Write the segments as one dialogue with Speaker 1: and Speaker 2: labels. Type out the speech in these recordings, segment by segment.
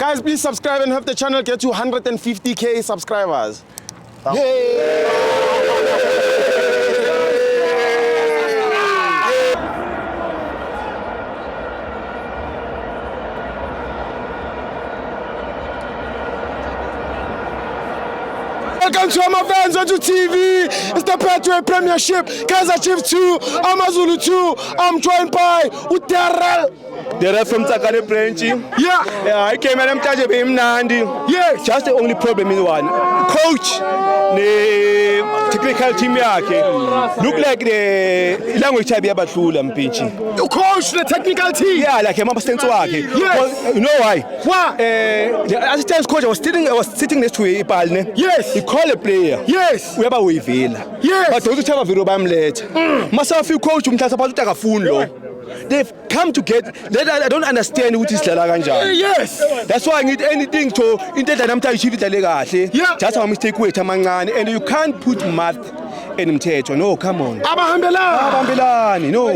Speaker 1: Guys, please subscribe and help the channel get to 150k subscribers. Welcome to my fans on TV. It's the Pathway Premiership. Kaizer Chiefs 2, Amazulu 2. I'm joined by Uterrel.
Speaker 2: They're from Tsakane branch.
Speaker 1: Yeah.
Speaker 2: I came and I'm charged with him Nandi.
Speaker 1: Yes.
Speaker 2: Just the only problem is one. Coach, the technical team look like the language type abahlula mpitchi.
Speaker 1: You coach the technical team.
Speaker 2: Yeah, like a assistant wakhe.
Speaker 1: Yes.
Speaker 2: You know why?
Speaker 1: Why?
Speaker 2: The assistant coach was sitting next to Ipalne.
Speaker 1: Yes.
Speaker 2: He called a player.
Speaker 1: Yes.
Speaker 2: Uyaba uyivela.
Speaker 1: Yes.
Speaker 2: But those who have a video bamletha. Masafi coach umthatha phansi utakafuni lo. They've come to get that. I don't understand what is dlala kanjani.
Speaker 1: Yes.
Speaker 2: That's why I need anything to into namhlanje ichief idlale kahle.
Speaker 1: Yeah.
Speaker 2: Just a mistake wethu amancane and you can't put math in umthetho. No, come on. Abahambelani. No.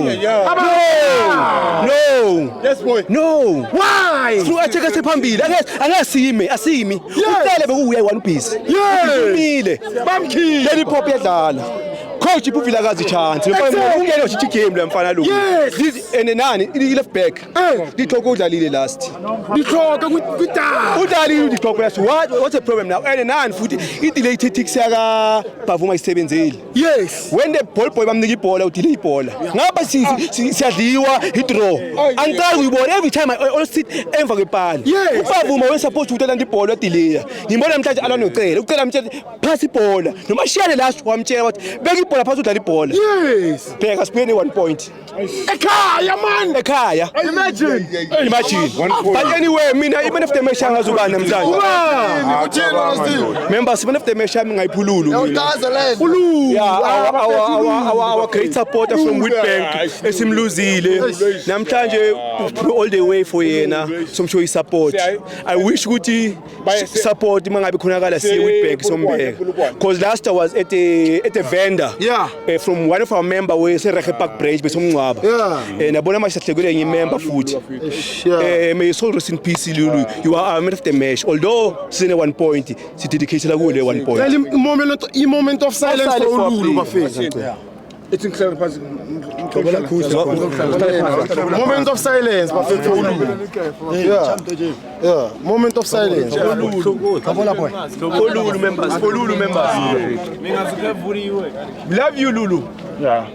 Speaker 2: No.
Speaker 1: Yes, boy.
Speaker 2: No.
Speaker 1: Why?
Speaker 2: Through acheka sephambili. Angasimi. Ucele bekuya one piece.
Speaker 1: Yes.
Speaker 2: Umile.
Speaker 1: Bamkhile.
Speaker 2: Leli pop yadlala. Coach iphuvila kazi chance. Ungene wathi game le mfana lo.
Speaker 1: Yes.
Speaker 2: This and nani left back. Dihloko udlalile last.
Speaker 1: Dihloko kudala.
Speaker 2: Udlalile dihloko last. What's the problem now? And nani futhi i-delay tactics yaka Bavuma isebenzile.
Speaker 1: Yes.
Speaker 2: When the ball boy bamnika ibhola udelay ibhola. Ngapha siyadliwa i-draw. Angicali uyibona every time I always sit emva kwepala.
Speaker 1: Yes.
Speaker 2: Ubavuma we supposed to uthatha ibhola delay. Ngibona namhlanje alona ucela. Ucela mthetho pass ibhola. Noma shiyane last wamtshela wathi beka ibhola phansi udlala ibhola.
Speaker 1: Yes.
Speaker 2: Bheka sipene 1 point.
Speaker 1: Ekhaya man.
Speaker 2: Ekhaya.
Speaker 1: Imagine.
Speaker 2: 1 point. But anyway, mina even if the match angazubani namhlanje. Members, even if the match ngayiphululu mina. Yeah, our great supporter from Witbank esimluzile. Namhlanje all the way for yena somsho support. I wish ukuthi support mangabe khonakala si Witbank sombeka. Because last year was at a vendor.
Speaker 1: Yeah.
Speaker 2: From one of our member we say Rehe Park Branch besomncwaba.
Speaker 1: Yeah.
Speaker 2: Nabona masahlekule ngi member futhi. May soul rest in peace Lulu. You are man of the match. Although sine 1 point, si dedicate la kule 1 point.
Speaker 1: Moment of silence for Lulu bafethu.
Speaker 3: It's incredible.
Speaker 1: Moment of silence bafethu for Lulu. Yeah. Moment of silence.
Speaker 2: For Lulu members. We love you Lulu.
Speaker 3: Yeah.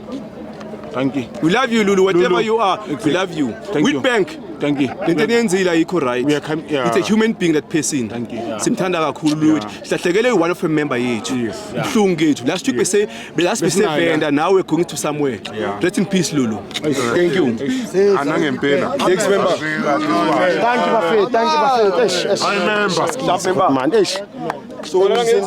Speaker 3: Thank you.
Speaker 2: We love you Lulu. Whatever you are, we love you. Witbank.
Speaker 3: Thank you.
Speaker 2: Into enenzile ayikho right. It's a human being that person.
Speaker 3: Thank you.
Speaker 2: Simthanda kakhulu ukuthi sihlahlekele one of a member yethu. Uhlungu kethu. Last week bese vendor now we're going to somewhere. Rest in peace Lulu. Thank you.
Speaker 3: Anangempela.
Speaker 2: Next member.
Speaker 1: Thank you bafethu.
Speaker 3: I remember.
Speaker 1: Man,
Speaker 2: So what I'm saying